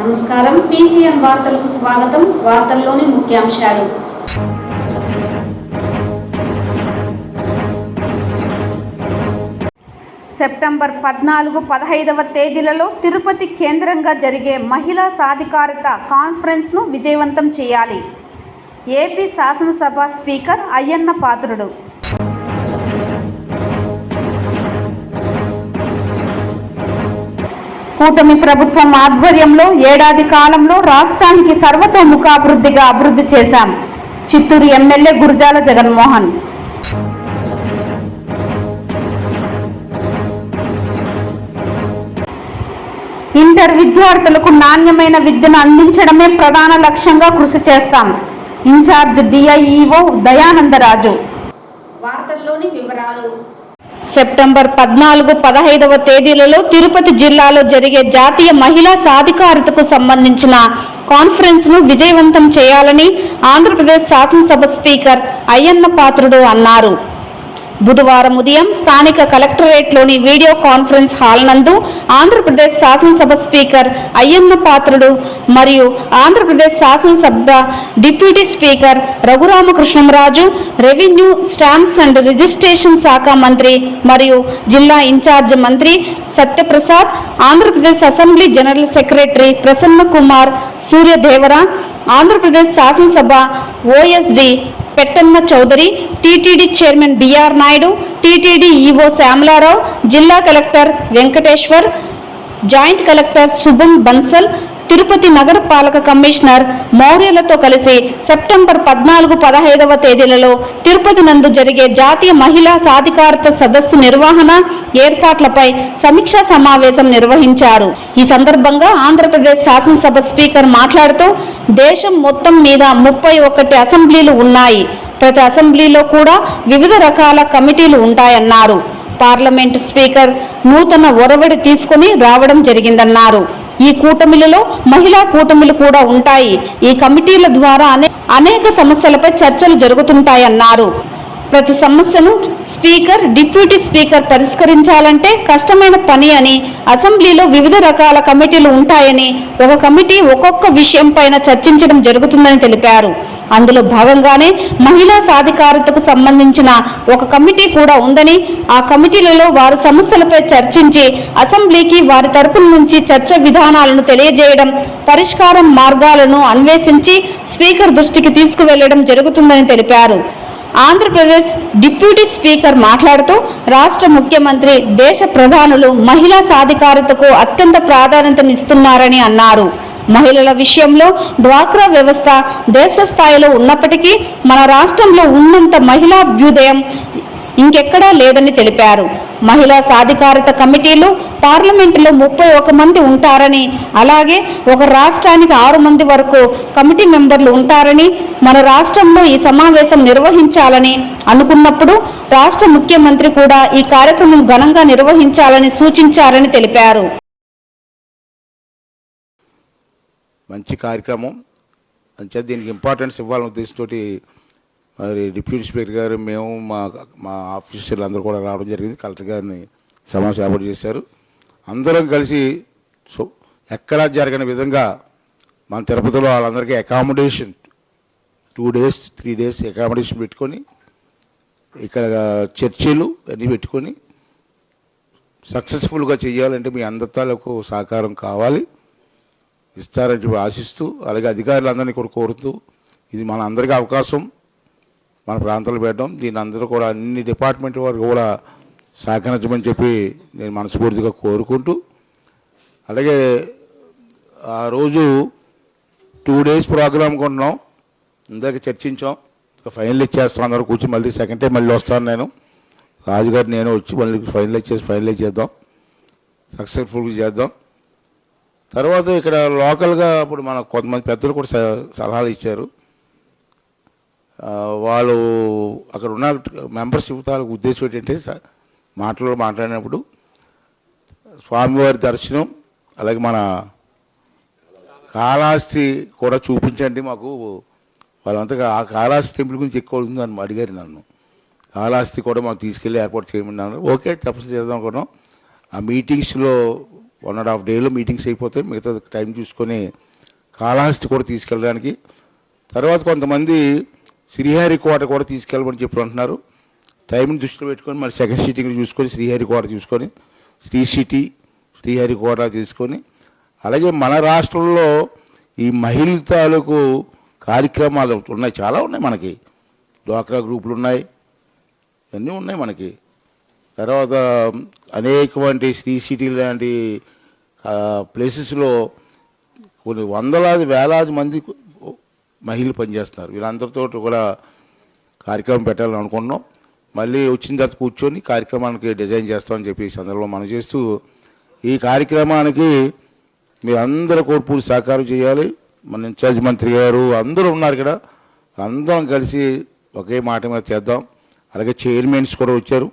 నమస్కారం. PCN వార్తలకు స్వాగతం. వార్తల్లోని ముఖ్యాంశాలు. సెప్టెంబర్ 14-15 తేదీలలో తిరుపతి కేంద్రంగా జరిగే మహిళా సాధికారత కాన్ఫరెన్స్ను విజయవంతం చేయాలి. ఏపీ శాసనసభ స్పీకర్ అయ్యన్న పాత్రుడు. కూటమి ప్రభుత్వం ఆధ్వర్యంలో ఏడాది కాలంలో రాష్ట్రానికి సర్వతోముఖాభివృద్ధిగా అభివృద్ధి చేశాం. చిత్తూరు ఎమ్మెల్యే గురజాల జగన్మోహన్. ఇంటర్ విద్యార్థులకు నాణ్యమైన విద్యను అందించడమే ప్రధాన లక్ష్యంగా కృషి చేస్తాం. In-charge DIEO Dayanandaraju. వార్తల్లోని వివరాలు. సెప్టెంబర్ 14-15 తేదీలలో తిరుపతి జిల్లాలో జరిగే జాతీయ మహిళా సాధికారతకు సంబంధించిన కాన్ఫరెన్స్ను విజయవంతం చేయాలని ఆంధ్రప్రదేశ్ శాసనసభ స్పీకర్ అయ్యన్న పాత్రుడు అన్నారు. బుధవారం ఉదయం స్థానిక కలెక్టరేట్లోని వీడియో కాన్ఫరెన్స్ హాల్ నందు ఆంధ్రప్రదేశ్ శాసనసభ స్పీకర్ అయ్యన్న పాత్రుడు మరియు ఆంధ్రప్రదేశ్ శాసనసభ deputy speaker Raghuramakrishnamraju, revenue, stamps and registration శాఖ మంత్రి మరియు జిల్లా ఇన్ఛార్జ్ మంత్రి Satyaprasad, Andhra Pradesh assembly general secretary Prasanna Kumar Suryadevara, Andhra Pradesh శాసనసభ OSD Pettanna Chowdary, TTD chairman BR Naidu, TTD EO Shyamalarao, జిల్లా కలెక్టర్ వెంకటేశ్వర్, జాయింట్ కలెక్టర్ శుభం బన్సల్, తిరుపతి నగరపాలక కమిషనర్ మౌర్యలతో కలిసి సెప్టెంబర్ 14-15 తేదీలలో తిరుపతి నందు జరిగే జాతీయ మహిళా సాధికారత సదస్సు నిర్వహణ ఏర్పాట్లపై సమీక్షా సమావేశం నిర్వహించారు. ఈ సందర్భంగా ఆంధ్రప్రదేశ్ శాసనసభ స్పీకర్ మాట్లాడుతూ, దేశం మొత్తం మీద 31 అసెంబ్లీలు ఉన్నాయి. ప్రతి అసెంబ్లీలో కూడా వివిధ రకాల కమిటీలు ఉంటాయన్నారు. పార్లమెంటు స్పీకర్ నూతన ఒరవడి తీసుకుని రావడం జరిగిందన్నారు. ఈ కూటమిలలో మహిళా కూటమిలు కూడా ఉంటాయి. ఈ కమిటీల ద్వారా అనేక సమస్యలపై చర్చలు జరుగుతుంటాయన్నారు. ప్రతి సమస్యను స్పీకర్, డిప్యూటీ స్పీకర్ పరిష్కరించాలంటే కష్టమైన పని అని, అసెంబ్లీలో వివిధ రకాల కమిటీలు ఉంటాయని, ఒక కమిటీ ఒక్కొక్క విషయం పైన చర్చించడం జరుగుతుందని తెలిపారు. అందులో భాగంగానే మహిళా సాధికారతకు సంబంధించిన ఒక కమిటీ కూడా ఉందని, ఆ కమిటీలలో వారి సమస్యలపై చర్చించి అసెంబ్లీకి వారి తరపున నుంచి చర్చ విధానాలను తెలియజేయడం, పరిష్కారం మార్గాలను అన్వేషించి స్పీకర్ దృష్టికి తీసుకువెళ్లడం జరుగుతుందని తెలిపారు. ఆంధ్రప్రదేశ్ డిప్యూటీ స్పీకర్ మాట్లాడుతూ, రాష్ట్ర ముఖ్యమంత్రి, దేశ ప్రధానులు మహిళా సాధికారతకు అత్యంత ప్రాధాన్యతనిస్తున్నారని అన్నారు. మహిళల విషయంలో డ్వాక్రా వ్యవస్థ దేశ స్థాయిలో ఉన్నప్పటికీ మన రాష్ట్రంలో ఉన్నంత మహిళాభ్యుదయం ఇంకెక్కడా లేదని తెలిపారు. మహిళా సాధికారత కమిటీలు పార్లమెంటులో 31 మంది ఉంటారని, అలాగే ఒక రాష్ట్రానికి 6 మంది వరకు కమిటీ మెంబర్లు ఉంటారని, మన రాష్ట్రంలో ఈ సమావేశం నిర్వహించాలని అనుకున్నప్పుడు రాష్ట్ర ముఖ్యమంత్రి కూడా ఈ కార్యక్రమం ఘనంగా నిర్వహించాలని సూచించారని తెలిపారు. మంచి కార్యక్రమం అంతే, దీనికి ఇంపార్టెన్స్ ఇవ్వాలనే ఉద్దేశంతో మరి డిప్యూటీ స్పీకర్ గారు, మేము మా ఆఫీసర్లు అందరూ కూడా రావడం జరిగింది. కలెక్టర్ గారిని సమావేశం ఏర్పాటు చేశారు. అందరం కలిసి ఎక్కడా జరగని విధంగా మన తిరుపతిలో వాళ్ళందరికీ అకామిడేషన్ 2 days 3 days అకామిడేషన్ పెట్టుకొని, ఇక్కడ చర్చలు అన్నీ పెట్టుకొని సక్సెస్ఫుల్గా చేయాలంటే మీ అందరి తాలూకు సహకారం కావాలి, ఇస్తారని చెప్పి ఆశిస్తూ, అలాగే అధికారులందరినీ కూడా కోరుతూ, ఇది మన అందరికీ అవకాశం మన ప్రాంతాలు పెట్టడం, దీని అందరూ కూడా అన్ని డిపార్ట్మెంట్ వారికి కూడా సహకరించమని చెప్పి నేను మనస్ఫూర్తిగా కోరుకుంటూ, అలాగే ఆ రోజు 2 days ప్రోగ్రామ్ కొంటున్నాం, ఇందాక చర్చించాం, ఫైనల్ ఇచ్చేస్తాం, అందరూ కూర్చొని మళ్ళీ సెకండ్ టైం మళ్ళీ వస్తాను నేను, రాజుగారు నేను వచ్చి మళ్ళీ ఫైనలైజ్ చేద్దాం, సక్సెస్ఫుల్గా చేద్దాం. తర్వాత ఇక్కడ లోకల్గా ఇప్పుడు మన కొంతమంది పెద్దలు కూడా సలహాలు ఇచ్చారు. వాళ్ళు అక్కడ ఉన్న మెంబర్షిప్ తాలూకు ఉద్దేశం ఏంటంటే, మాట్లాడినప్పుడు స్వామివారి దర్శనం, అలాగే మన కాళహస్తి కూడా చూపించండి మాకు. వాళ్ళంతా ఆ కాళహస్తి టెంపుల్ గురించి ఎక్కువ ఉందని అడిగారు నన్ను. కాళహస్తి కూడా మాకు తీసుకెళ్ళి ఏర్పాటు చేయమన్నారు. ఓకే, తప్పనిసరి చేద్దాం అనుకున్నాం. ఆ మీటింగ్స్లో 1.5 డేలో మీటింగ్స్ అయిపోతాయి. మిగతా టైం చూసుకొని కాళహస్తి కూడా తీసుకెళ్ళడానికి, తర్వాత కొంతమంది శ్రీహరికోట కూడా తీసుకెళ్ళమని చెప్పి అంటున్నారు. టైంని దృష్టిలో పెట్టుకొని మరి సెకండ్ సిట్టింగ్ చూసుకొని శ్రీహరికోట చూసుకొని శ్రీ సిటీ శ్రీహరికోట తీసుకొని, అలాగే మన రాష్ట్రంలో ఈ మహిళల తాలూకు కార్యక్రమాలు ఉన్నాయి, చాలా ఉన్నాయి. మనకి డ్వాక్రా గ్రూపులు ఉన్నాయి, ఇవన్నీ ఉన్నాయి మనకి. తర్వాత అనేకమంది శ్రీ సిటీ లాంటి ప్లేసెస్లో కొన్ని వందలాది వేలాది మంది మహిళలు పనిచేస్తున్నారు. వీళ్ళందరితో కూడా కార్యక్రమం పెట్టాలని అనుకుంటున్నాం. మళ్ళీ వచ్చిన తర్వాత కూర్చొని కార్యక్రమానికి డిజైన్ చేస్తామని చెప్పి ఈ సందర్భంలో మనం చేస్తూ, ఈ కార్యక్రమానికి మీరు అందరూ కూడా పూర్తి సహకారం చేయాలి. మన ఇన్ఛార్జ్ మంత్రి గారు అందరూ ఉన్నారు ఇక్కడ, అందరం కలిసి ఒకే మాట మీద చేద్దాం. అలాగే చైర్మన్స్ కూడా వచ్చారు,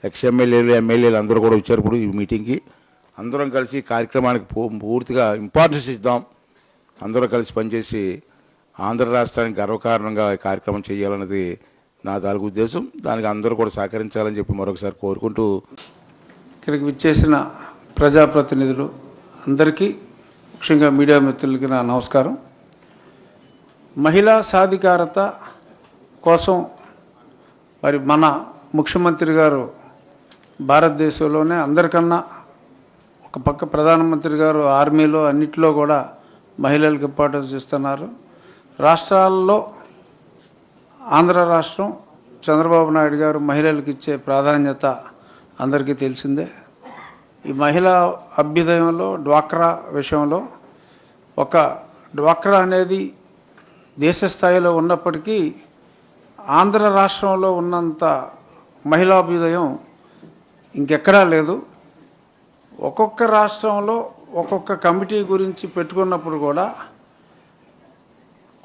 ఎక్స్ఎమ్మెల్యేలు ఎమ్మెల్యేలు అందరూ కూడా వచ్చారు ఇప్పుడు ఈ మీటింగ్కి. అందరం కలిసి కార్యక్రమానికి పూర్తిగా ఇంపార్టెన్స్ ఇద్దాం. అందరూ కలిసి పనిచేసి ఆంధ్ర రాష్ట్రానికి గర్వకారణంగా ఈ కార్యక్రమం చేయాలన్నది నా తాలూకు ఉద్దేశం. దానికి అందరూ కూడా సహకరించాలని చెప్పి మరొకసారి కోరుకుంటూ, ఇక్కడికి విచ్చేసిన ప్రజాప్రతినిధులు అందరికీ, ముఖ్యంగా మీడియా మిత్రులకి నా నమస్కారం. మహిళా సాధికారత కోసం మరి మన ముఖ్యమంత్రి గారు భారతదేశంలోనే అందరికన్నా ఒక పక్క ప్రధానమంత్రి గారు ఆర్మీలో అన్నిటిలో కూడా మహిళలకు ఇంపార్టెన్స్ ఇస్తున్నారు. రాష్ట్రాల్లో ఆంధ్ర రాష్ట్రం చంద్రబాబు నాయుడు గారు మహిళలకు ఇచ్చే ప్రాధాన్యత అందరికీ తెలిసిందే. ఈ మహిళా అభ్యుదయంలో డ్వాక్రా విషయంలో ఒక డ్వాక్రా అనేది దేశ స్థాయిలో ఉన్నప్పటికీ ఆంధ్ర రాష్ట్రంలో ఉన్నంత మహిళాభ్యుదయం ఇంకెక్కడా లేదు. ఒక్కొక్క రాష్ట్రంలో ఒక్కొక్క కమిటీ గురించి పెట్టుకున్నప్పుడు కూడా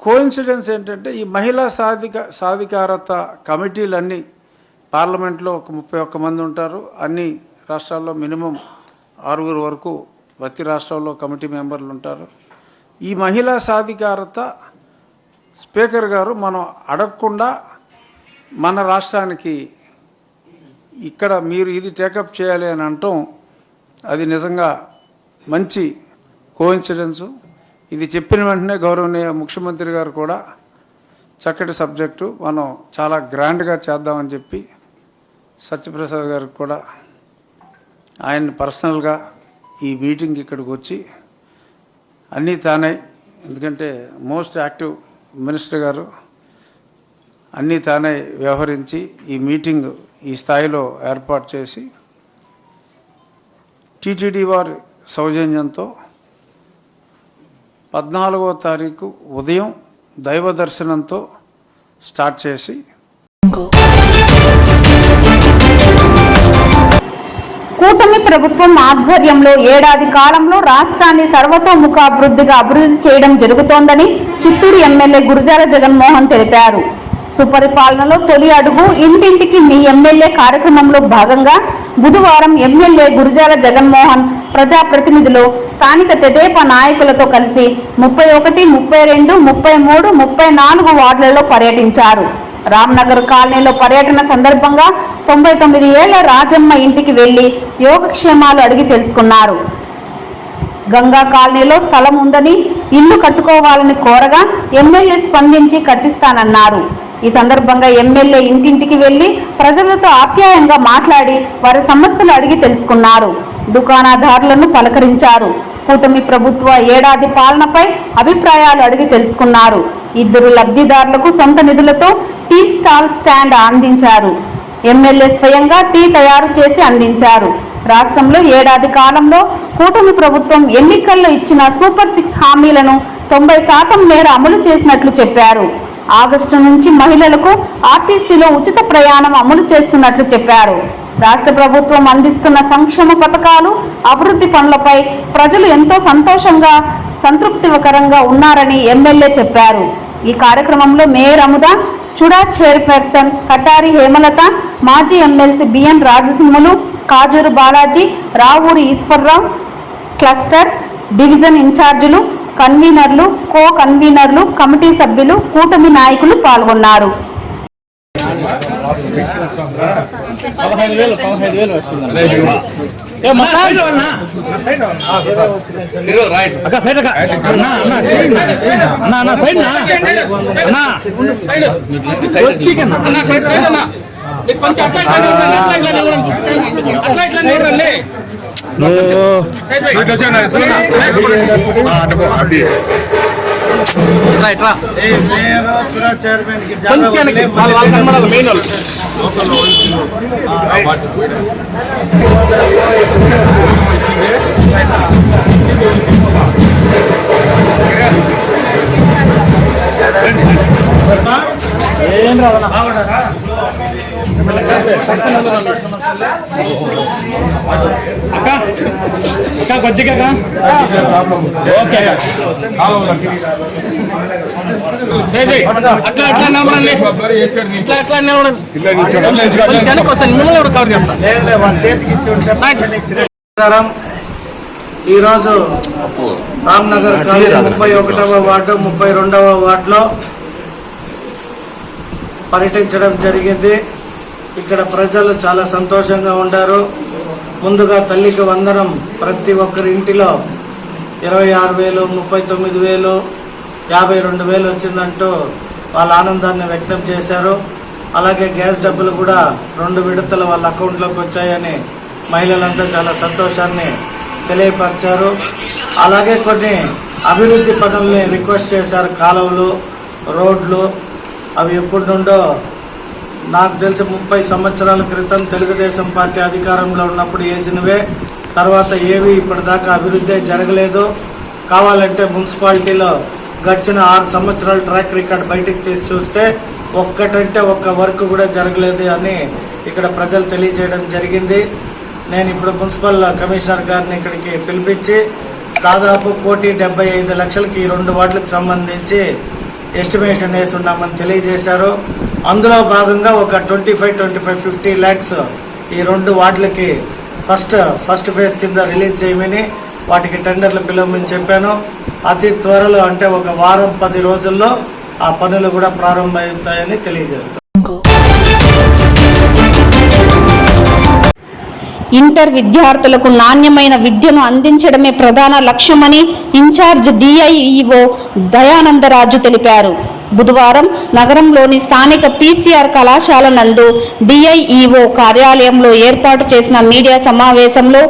కోఇన్సిడెన్స్ ఏంటంటే ఈ మహిళా సాధికారత కమిటీలన్నీ పార్లమెంట్లో ఒక 31 మంది ఉంటారు. అన్ని రాష్ట్రాల్లో మినిమం 6 వరకు ప్రతి రాష్ట్రంలో కమిటీ మెంబర్లు ఉంటారు. ఈ మహిళా సాధికారత స్పీకర్ గారు మనం అడగకుండా మన రాష్ట్రానికి ఇక్కడ మీరు ఇది టేకప్ చేయాలి అని అంటాం, అది నిజంగా మంచి కోఇన్సిడెన్సు. ఇది చెప్పిన వెంటనే గౌరవనీయ ముఖ్యమంత్రి గారు కూడా చక్కటి సబ్జెక్టు మనం చాలా గ్రాండ్గా చేద్దామని చెప్పి సత్యప్రసాద్ గారికి కూడా ఆయన పర్సనల్గా ఈ మీటింగ్ ఇక్కడికి వచ్చి అన్నీ తానే, ఎందుకంటే మోస్ట్ యాక్టివ్ మినిస్టర్ గారు అన్నీ తానే వ్యవహరించి ఈ మీటింగ్ ఈ స్థాయిలో ఏర్పాటు చేసి టీటీడీ వారి సౌజన్యంతో 14వ తారీఖు ఉదయం దైవ దర్శనంతో స్టార్ట్ చేసి కూటమి ప్రభుత్వం ఆధ్వర్యంలో ఏడాది కాలంలో రాష్ట్రాన్ని సర్వతోముఖాభివృద్ధిగా అభివృద్ధి చేయడం జరుగుతోందని చిత్తూరు ఎమ్మెల్యే గురజాల జగన్మోహన్ తెలిపారు. సుపరిపాలనలో తొలి అడుగు ఇంటింటికి మీ ఎమ్మెల్యే కార్యక్రమంలో భాగంగా బుధవారం ఎమ్మెల్యే గురజాల జగన్మోహన్ ప్రజాప్రతినిధులు స్థానిక తెదేపా నాయకులతో కలిసి 31, 32, 33, 34 వార్డులలో పర్యటించారు. రామ్నగర్ కాలనీలో పర్యటన సందర్భంగా 99 ఏళ్ల రాజమ్మ ఇంటికి వెళ్లి యోగక్షేమాలు అడిగి తెలుసుకున్నారు. గంగా కాలనీలో స్థలం ఉందని ఇల్లు కట్టుకోవాలని కోరగా ఎమ్మెల్యే స్పందించి కట్టిస్తానన్నారు. ఈ సందర్భంగా ఎమ్మెల్యే ఇంటింటికి వెళ్లి ప్రజలతో ఆప్యాయంగా మాట్లాడి వారి సమస్యలు అడిగి తెలుసుకున్నారు. దుకాణదారులను పలకరించారు. కూటమి ప్రభుత్వ ఏడాది పాలనపై అభిప్రాయాలు అడిగి తెలుసుకున్నారు. 2 లబ్ధిదారులకు సొంత నిధులతో టీ స్టాల్ స్టాండ్ అందించారు. ఎమ్మెల్యే స్వయంగా టీ తయారు చేసి అందించారు. రాష్ట్రంలో ఏడాది కాలంలో కూటమి ప్రభుత్వం ఎన్నికల్లో ఇచ్చిన సూపర్ 6 హామీలను 90% మేర అమలు చేసినట్లు చెప్పారు. ఆగస్టు నుంచి మహిళలకు ఆర్టీసీలో ఉచిత ప్రయాణం అమలు చేస్తున్నట్లు చెప్పారు. రాష్ట్ర ప్రభుత్వం అందిస్తున్న సంక్షేమ పథకాలు, అభివృద్ధి పనులపై ప్రజలు ఎంతో సంతృప్తికరంగా ఉన్నారని ఎమ్మెల్యే చెప్పారు. ఈ కార్యక్రమంలో మేయర్ అముద, చుడా చైర్పర్సన్ కటారి హేమలత, మాజీ MLC B N Rajasimhulu, Kajuru Balaji, Ravuri Eshwarrao, cluster division ఇన్ఛార్జీలు, కన్వీనర్లు, కో కన్వీనర్లు, కమిటీ సభ్యులు, కూటమి నాయకులు పాల్గొన్నారు. 15,000 వస్తుంది. ఈరోజు రామ్నగర్ 31వ వార్డు 32వ వార్డులో పర్యటించడం జరిగింది. ఇక్కడ ప్రజలు చాలా సంతోషంగా ఉన్నారు. ముందుగా తల్లికి వందనం ప్రతి ఒక్కరి ఇంటిలో 26,000, 39,000, 52,000 వచ్చిందంటూ వాళ్ళ ఆనందాన్ని వ్యక్తం చేశారు. అలాగే గ్యాస్ డబ్బులు కూడా 2 విడతలు వాళ్ళ అకౌంట్లోకి వచ్చాయని మహిళలంతా చాలా సంతోషాన్ని తెలియపరిచారు. అలాగే కొన్ని అభివృద్ధి పనుల్ని రిక్వెస్ట్ చేశారు. కాలువలు, రోడ్లు అవి ఎప్పటి నుండో నాకు తెలిసి 30 సంవత్సరాల క్రితం తెలుగుదేశం పార్టీ అధికారంలో ఉన్నప్పుడు వేసినవే. తర్వాత ఏవి ఇప్పటిదాకా అభివృద్ధి జరగలేదు. కావాలంటే మున్సిపాలిటీలో గడిచిన 6 సంవత్సరాల ట్రాక్ రికార్డ్ బయటికి తీసి చూస్తే ఒక్కటంటే ఒక్క వర్క్ కూడా జరగలేదు అని ఇక్కడ ప్రజలు తెలియజేయడం జరిగింది. నేను ఇప్పుడు మున్సిపల్ కమిషనర్ గారిని ఇక్కడికి పిలిపించి దాదాపు 1,75,00,000కి ఈ 2 వార్డులకు సంబంధించి ఎస్టిమేషన్ వేసి ఉన్నామని తెలియజేశారు. అందులో భాగంగా ఒక 25-50 lakhs ఈ 2 వార్డులకి ఫస్ట్ ఫేజ్ కింద రిలీజ్ చేయమని వాటికి టెండర్లు పిలవమని చెప్పాను. అతి త్వరలో అంటే ఒక వారం 10 రోజుల్లో ఆ పనులు కూడా ప్రారంభమవుతాయని తెలియజేస్తాను. ఇంటర్ విద్యార్థులకు నాణ్యమైన విద్యను అందించడమే ప్రధాన లక్ష్యమని ఇన్ఛార్జ్ డిఐఈఓ దయానందరాజు తెలిపారు. బుధవారం నగరంలోని స్థానిక పీసీఆర్ కళాశాల నందు డిఐఈఓ కార్యాలయంలో ఏర్పాటు చేసిన మీడియా సమావేశంలో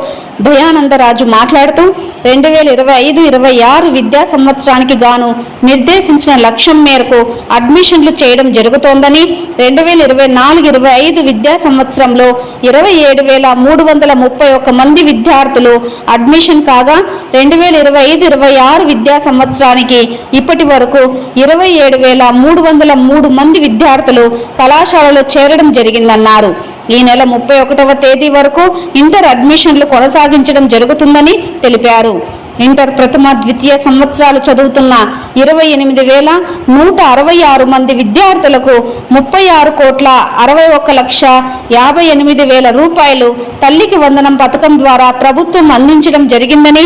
దయానందరాజు మాట్లాడుతూ 2025-26 విద్యా సంవత్సరానికి గాను నిర్దేశించిన లక్ష్యం మేరకు అడ్మిషన్లు చేయడం జరుగుతోందని, 2024-25 విద్యా సంవత్సరంలో 27,331 మంది విద్యార్థులు అడ్మిషన్ కాగా 2025-26 విద్యా సంవత్సరానికి ఇప్పటి వరకు 27,303 మంది విద్యార్థులు కళాశాలలో చేరడం జరిగిందన్నారు. ఈ నెల 31వ తేదీ వరకు ఇంటర్ అడ్మిషన్లు కొనసాగించడం జరుగుతుందని తెలిపారు. ఇంటర్ ప్రథమ ద్వితీయ సంవత్సరాలు చదువుతున్న 28,166 మంది విద్యార్థులకు 36,61,58,000 రూపాయలు తల్లికి వందనం పథకం ద్వారా ప్రభుత్వం అందించడం జరిగిందని,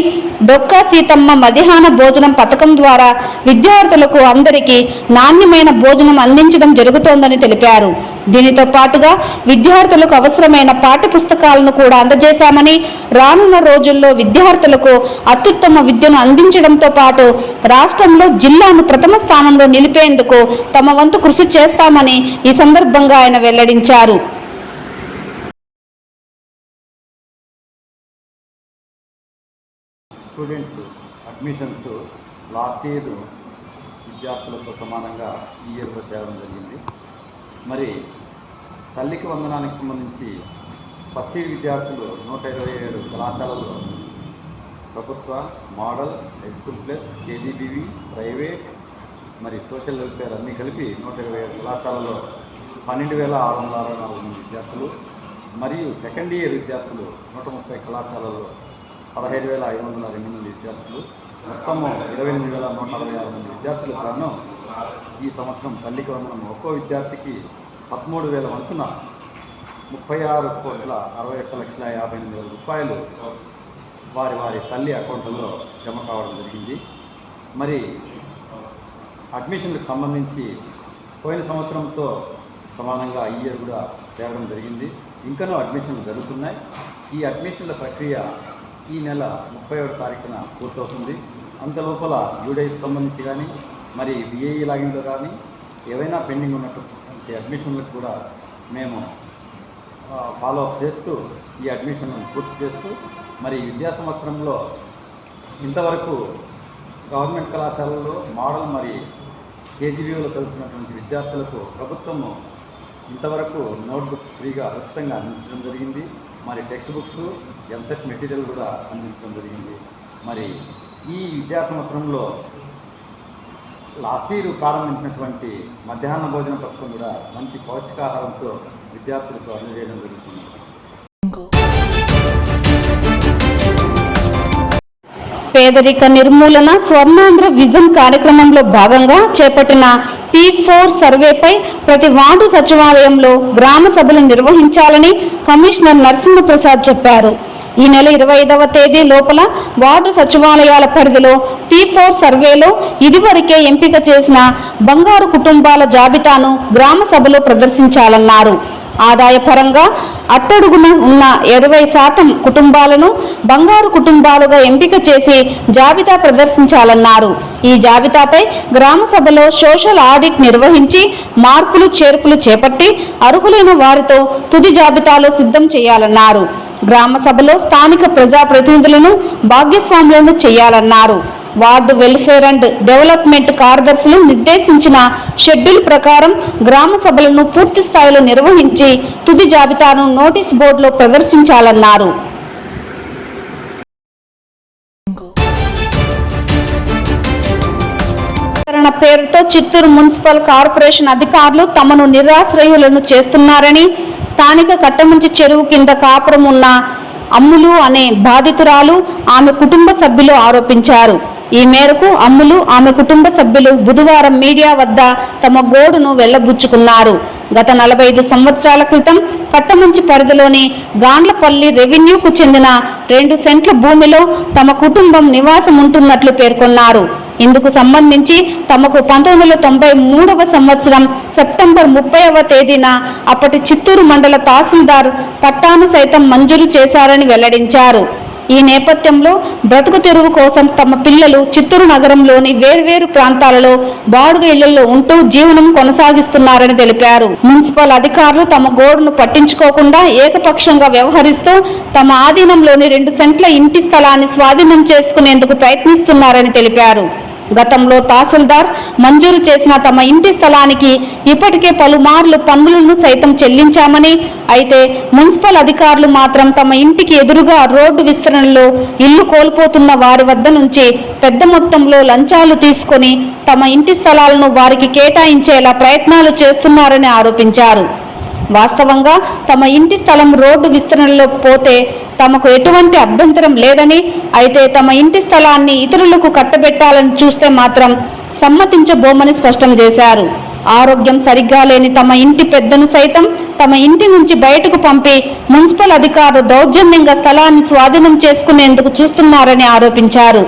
డొక్కా సీతమ్మ మధ్యాహ్న భోజనం పథకం ద్వారా విద్యార్థులకు అందరికీ నాణ్యమైన భోజనం అందించడం జరుగుతోందని తెలిపారు. దీనితో పాటుగా విద్యార్థులకు అవసరమైన పాఠ్య పుస్తకాలను కూడా అందజేశామని, రానున్న రోజుల్లో విద్యార్థులకు అత్యుత్తమ విద్యను అందించడంతో పాటు రాష్ట్రంలో జిల్లాను ప్రథమ స్థానంలో నిలిపేందుకు తమ వంతు కృషి చేస్తామని ఈ సందర్భంగా ఆయన వెల్లడించారు. స్టూడెంట్స్ అడ్మిషన్స్ లాస్ట్ ఇయర్ విద్యార్థులతో సమానంగా ఈ ఇయర్లో చేయడం జరిగింది. మరి తల్లికి వందనానికి సంబంధించి ఫస్ట్ ఇయర్ విద్యార్థులు 127 కళాశాలలో ప్రభుత్వ, model, high school plus, KGBV, private మరి సోషల్ వెల్ఫేర్ అన్నీ కలిపి 127 కళాశాలలో 12,664 మంది విద్యార్థులు, మరియు సెకండ్ ఇయర్ విద్యార్థులు 130 కళాశాలలో 15,502 మంది విద్యార్థులు, మొత్తము 28,166 మంది విద్యార్థులకు గాను ఈ సంవత్సరం తల్లికి వందనం ఒక్కో విద్యార్థికి 13,000 వంతున 36,61,58,000 రూపాయలు వారి తల్లి అకౌంట్లలో జమ కావడం జరిగింది. మరి అడ్మిషన్లకు సంబంధించి పోయిన సంవత్సరంతో సమానంగా ఈ ఇయర్ కూడా చేరడం జరిగింది. ఇంకనూ అడ్మిషన్లు జరుగుతున్నాయి. ఈ అడ్మిషన్ల ప్రక్రియ ఈ నెల 31వ తారీఖున పూర్తవుతుంది. అంతలోపల యూడైకి సంబంధించి కానీ మరి బిఏఈ లాగిన్లో కానీ ఏవైనా పెండింగ్ ఉన్నటువంటి అడ్మిషన్లకు కూడా మేము ఫాలోఅప్ చేస్తూ ఈ అడ్మిషన్లను పూర్తి చేస్తూ మరి విద్యా సంవత్సరంలో ఇంతవరకు గవర్నమెంట్ కళాశాలల్లో మోడల్ మరి కేజీబీలో చదువుతున్నటువంటి విద్యార్థులకు ప్రభుత్వము ఇంతవరకు నోట్బుక్స్ ఫ్రీగా ఉచితంగా అందించడం జరిగింది. మరి టెక్స్ట్ బుక్స్ ఎంసెట్ మెటీరియల్ కూడా అందించడం జరిగింది. మరి ఈ విద్యా సంవత్సరంలో లాస్ట్ ఇయర్ ప్రారంభించినటువంటి మధ్యాహ్న భోజన పథకం కూడా మంచి పౌష్టికాహారంతో విద్యార్థులకు అందజేయడం జరుగుతుంది. పేదరిక నిర్మూలన స్వర్ణాంధ్ర విజన్ కార్యక్రమంలో భాగంగా చేపట్టిన P4 సర్వేపై ప్రతి వార్డు సచివాలయంలో గ్రామ సభలు నిర్వహించాలని కమిషనర్ నరసింహప్రసాద్ చెప్పారు. ఈ నెల 25వ తేదీ లోపల వార్డు సచివాలయాల పరిధిలో P4 సర్వేలో ఇదివరకే ఎంపిక చేసిన బంగారు కుటుంబాల జాబితాను గ్రామ సభలో ప్రదర్శించాలన్నారు. ఆదాయపరంగా అట్టడుగున ఉన్న 20% కుటుంబాలను బంగారు కుటుంబాలుగా ఎంపిక చేసి జాబితా ప్రదర్శించాలన్నారు. ఈ జాబితాపై గ్రామ సభలో సోషల్ ఆడిట్ నిర్వహించి మార్పులు చేర్పులు చేపట్టి అర్హులైన వారితో తుది జాబితాలో సిద్ధం చేయాలన్నారు. గ్రామ సభలో స్థానిక ప్రజాప్రతినిధులను భాగస్వాములను చేయాలన్నారు. వార్డు వెల్ఫేర్ అండ్ డెవలప్మెంట్ కార్యదర్శులు నిర్దేశించిన షెడ్యూల్ ప్రకారం గ్రామ సభలను పూర్తి స్థాయిలో నిర్వహించి తుది జాబితాను నోటీస్ బోర్డులో ప్రదర్శించాలన్నారు. పేరుతో చిత్తూరు మున్సిపల్ కార్పొరేషన్ అధికారులు తమను నిరాశ్రయులను చేస్తున్నారని స్థానిక కట్టమంచి చెరువు కింద కాపురం ఉన్న అమ్ములు అనే బాధితురాలు ఆమె కుటుంబ సభ్యులు ఆరోపించారు. ఈ మేరకు అమ్ములు ఆమె కుటుంబ సభ్యులు బుధవారం మీడియా వద్ద తమ గోడును వెళ్లబుచ్చుకున్నారు. గత 45 సంవత్సరాల క్రితం కట్టమంచి పరిధిలోని గాండ్లపల్లి రెవెన్యూకు చెందిన 2 సెంట్ల భూమిలో తమ కుటుంబం నివాసం ఉంటున్నట్లు పేర్కొన్నారు. ఇందుకు సంబంధించి తమకు 1993వ సంవత్సరం సెప్టెంబర్ 30వ తేదీన అప్పటి చిత్తూరు మండల తహసీల్దార్ పట్టాను సైతం మంజూరు చేశారని వెల్లడించారు. ఈ నేపథ్యంలో బ్రతుకు తెరువు కోసం తమ పిల్లలు చిత్తూరు నగరంలోని వేర్వేరు ప్రాంతాలలో బాడుగ ఇళ్లలో ఉంటూ జీవనం కొనసాగిస్తున్నారని తెలిపారు. మున్సిపల్ అధికారులు తమ గోడును పట్టించుకోకుండా ఏకపక్షంగా వ్యవహరిస్తూ తమ ఆధీనంలోని 2 సెంట్ల ఇంటి స్థలాన్ని స్వాధీనం చేసుకునేందుకు ప్రయత్నిస్తున్నారని తెలిపారు. గతంలో తహసీల్దార్ మంజూరు చేసిన తమ ఇంటి స్థలానికి ఇప్పటికే పలుమార్లు పన్నులను సైతం చెల్లించామని, అయితే మున్సిపల్ అధికారులు మాత్రం తమ ఇంటికి ఎదురుగా రోడ్డు విస్తరణలో ఇల్లు కోల్పోతున్న వారి వద్ద నుంచి పెద్ద మొత్తంలో లంచాలు తీసుకొని తమ ఇంటి స్థలాలను వారికి కేటాయించేలా ప్రయత్నాలు చేస్తున్నారని ఆరోపించారు. వాస్తవంగా తమ ఇంటి స్థలం రోడ్డు విస్తరణలో పోతే తమకు ఎటువంటి అభ్యంతరం లేదని, అయితే తమ ఇంటి స్థలాన్ని ఇతరులకు కట్టబెట్టాలని చూస్తే మాత్రం సమ్మతించబోమని స్పష్టం చేశారు. ఆరోగ్యం సరిగ్గా లేని తమ ఇంటి పెద్దను సైతం తమ ఇంటి నుంచి బయటకు పంపి మున్సిపల్ అధికారులు దౌర్జన్యంగా స్థలాన్ని స్వాధీనం చేసుకునేందుకు చూస్తున్నారని ఆరోపించారు.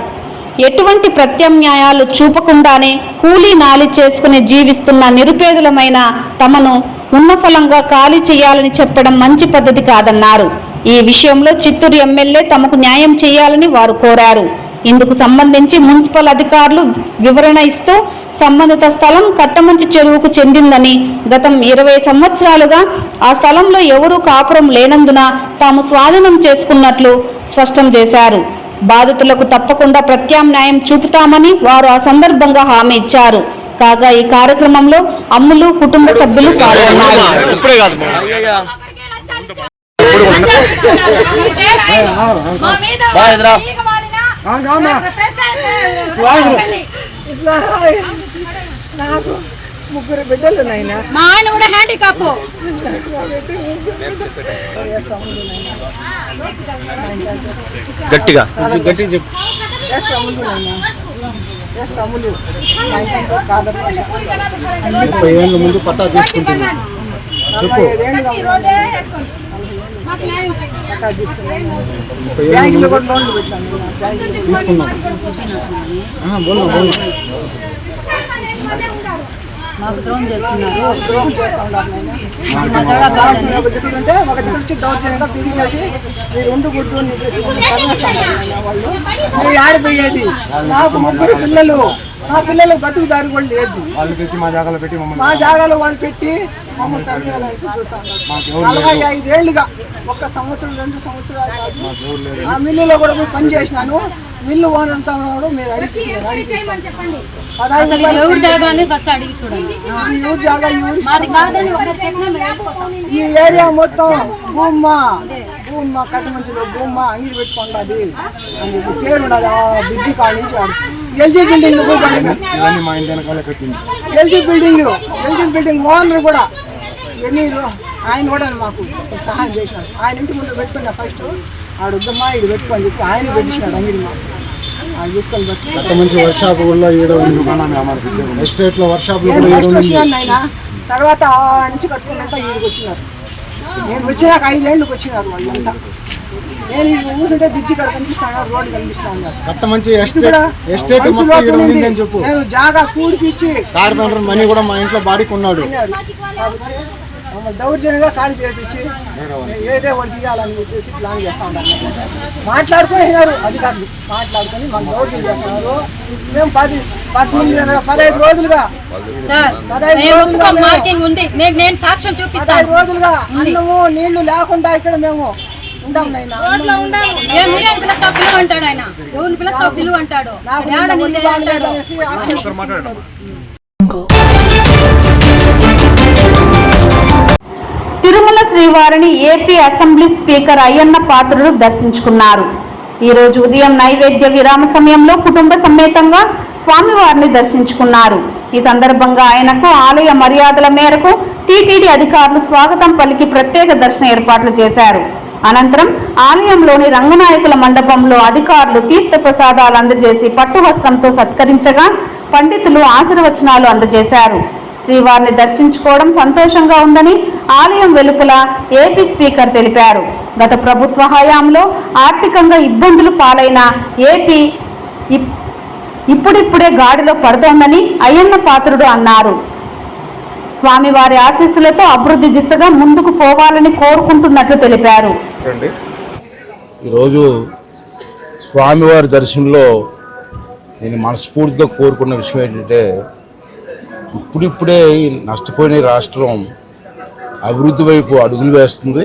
ఎటువంటి ప్రత్యామ్నాయాలు చూపకుండానే కూలీ నాలి చేసుకుని జీవిస్తున్న నిరుపేదలమైన తమను ఉన్నఫలంగా ఖాళీ చేయాలని చెప్పడం మంచి పద్ధతి కాదన్నారు. ఈ విషయంలో చిత్తూరు ఎమ్మెల్యే తమకు న్యాయం చేయాలని వారు కోరారు. ఇందుకు సంబంధించి మున్సిపల్ అధికారులు వివరణ ఇస్తూ సంబంధిత స్థలం కట్టమంచి చెరువుకు చెందిందని, గత 20 సంవత్సరాలుగా ఆ స్థలంలో ఎవరూ కాపురం లేనందున తాము స్వాధీనం చేసుకున్నట్లు స్పష్టం చేశారు. బాధితులకు తప్పకుండా ప్రత్యామ్నాయం చూపుతామని వారు ఆ సందర్భంగా హామీ ఇచ్చారు. కాగా ఈ కార్యక్రమంలో అమ్ములు కుటుంబ సభ్యులు పాల్గొన్నారు. నాకు 3 బిడ్డలు నాయన, మా ఆయన కూడా హ్యాండికాప్. గట్టిగా గట్టి చెప్పు. అమ్ములు 30 ఏళ్ళ ముందు పట్టా తీసుకుంటున్నాను. చెప్పు. తీసుకున్నాం. మాకు ద్రోహం చేస్తున్నారు. ద్రోహం చేస్తా ఉన్నారు నాయన. ఒక దగ్గర వచ్చి దౌర్జన్యంగా తిరిగేసి మీరు ఉండు గుడ్డు అని చెప్పేసి తరిమేస్తాను వాళ్ళు. మీరు ఆడిపోయేది నాకు 3 పిల్లలు, మా పిల్లలకు బతుకుదారి కూడా లేదు. వాళ్ళు తెచ్చి మా జాగాలో పెట్టి మమ్మల్ని మా జాగాలో వాళ్ళు పెట్టి మమ్మల్ని తరిమేయాలని చూస్తా ఉన్నారు. 45 ఏళ్ళుగా 1 సంవత్సరం 2 సంవత్సరాలు కాదు. ఆ మిల్లులో కూడా పోయి పని చేసినాను. మిల్లు ఓనర్ అంతా ఉన్నాడు. మీరు అడిగి ఎవరి జాగాని ఫస్ట్ అడిగి చూడండి. ఎవరి జాగా ఎవరి మాది కాదని ఒకటి చేసినా మేము వెళ్ళిపోతాం. ఈ ఏరియా మొత్తం భూమ్మా కట్ట మంచిలో భూమ్మా అంగిడి పెట్టుకుంటుంది అని చెప్పి పేరు ఉన్నది. ఆ బ్రిడ్జి కాడ నుంచి ఎల్జీ బిల్డింగ్ ఇవన్నీ మా ఇంటి వెనకాల కట్టింది. ఎల్జీ బిల్డింగ్ ఓనర్ కూడా ఆయన కూడా మాకు సహాయం చేసినాడు. ఆయన ఇంటి ముందు పెట్టుకున్నా ఫస్ట్ ఆడుద్దమ్మా ఇది పెట్టుకొని చెప్పి ఆయన పెట్టించినాడు అంగిడి మాకు. కొత్త మంచి వర్క్షాప్ కూడా ఎస్టేట్ లో వర్క్షాప్ ఫస్ట్ వచ్చినాను ఆయన. తర్వాత ఆ నుంచి కట్టుకున్నాక ఈడికి వచ్చినారు. నేను వచ్చినాక 5 ఏళ్ళకి వచ్చినారు వాళ్ళంతా. నేను కూర్చుంటే బ్రిడ్జి ఇక్కడ కనిపిస్తాను, రోడ్డు కనిపిస్తా ఉన్నారు. కట్ట మంచి ఎస్టేట్ చెప్పు. నేను జాగా కూడిపిచ్చి కార్పెంటర్ మనీ కూడా మా ఇంట్లో బాడీకి ఉన్నాడు. కాబట్టి దౌర్జన్యంగా ఖాళీ చేయించి ఏదే వాళ్ళు తీయాలని చెప్పేసి ప్లాన్ చేస్తూ ఉంటారు. మాట్లాడుకున్నారు అధికారులు, మాట్లాడుకొని మాకు దౌర్జన్యం చేస్తున్నారు. మేము 15 రోజులుగా 15 రోజులుగా అన్నము నీళ్లు లేకుండా ఇక్కడ మేము ఉంటాం. తిరుమల శ్రీవారిని AP assembly speaker Ayyanna Patrudu దర్శించుకున్నారు. ఈరోజు ఉదయం నైవేద్య విరామ సమయంలో కుటుంబ సమేతంగా స్వామివారిని దర్శించుకున్నారు. ఈ సందర్భంగా ఆయనకు ఆలయ మర్యాదల మేరకు టీటీడీ అధికారులు స్వాగతం పలికి ప్రత్యేక దర్శన ఏర్పాట్లు చేశారు. అనంతరం ఆలయంలోని రంగనాయకుల మండపంలో అధికారులు తీర్థ ప్రసాదాలు అందజేసి పట్టు వస్త్రంతో సత్కరించగా పండితులు ఆశీర్వచనాలు అందజేశారు. శ్రీవారిని దర్శించుకోవడం సంతోషంగా ఉందని ఆలయం వెలుపల ఏపీ స్పీకర్ తెలిపారు. గత ప్రభుత్వ హయాంలో ఆర్థికంగా ఇబ్బందులు పాలైన ఏపీ ఇప్పుడిప్పుడే గాడిలో పడుతోందని అయ్యన్న పాత్రుడు అన్నారు. స్వామివారి ఆశీస్సులతో అభివృద్ధి దిశగా ముందుకు పోవాలని కోరుకుంటున్నట్లు తెలిపారు. ఈరోజు స్వామివారి దర్శనంలో నేను మనస్ఫూర్తిగా కోరుకున్న విషయం ఏంటంటే, ఇప్పుడిప్పుడే నష్టపోయిన రాష్ట్రం అభివృద్ధి వైపు అడుగులు వేస్తుంది.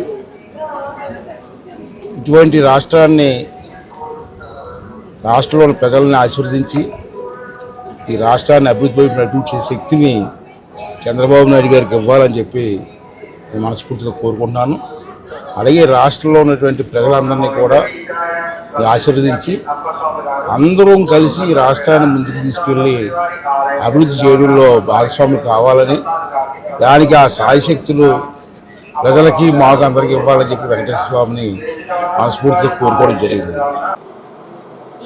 ఇటువంటి రాష్ట్రాన్ని, రాష్ట్రంలోని ప్రజలను ఆశీర్వదించి ఈ రాష్ట్రాన్ని అభివృద్ధి వైపు నడిపించే శక్తిని చంద్రబాబు నాయుడు గారికి ఇవ్వాలని చెప్పి నేను మనస్ఫూర్తిగా కోరుకుంటున్నాను. అలాగే రాష్ట్రంలో ఉన్నటువంటి ప్రజలందరినీ కూడా ఆశీర్వదించి అందరం కలిసి ఈ రాష్ట్రాన్ని ముందుకు తీసుకెళ్ళి అభివృద్ధి చేయడంలో భాగస్వాములు కావాలని, దానికి ఆ సాయశక్తులు ప్రజలకి మాకు అందరికీ ఇవ్వాలని చెప్పి వెంకటేశ్వర స్వామిని మనస్ఫూర్తిగా కోరుకోవడం జరిగింది.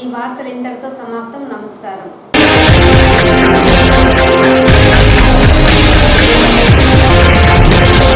ఈ వార్తలు ఇంతటితో సమాప్తం.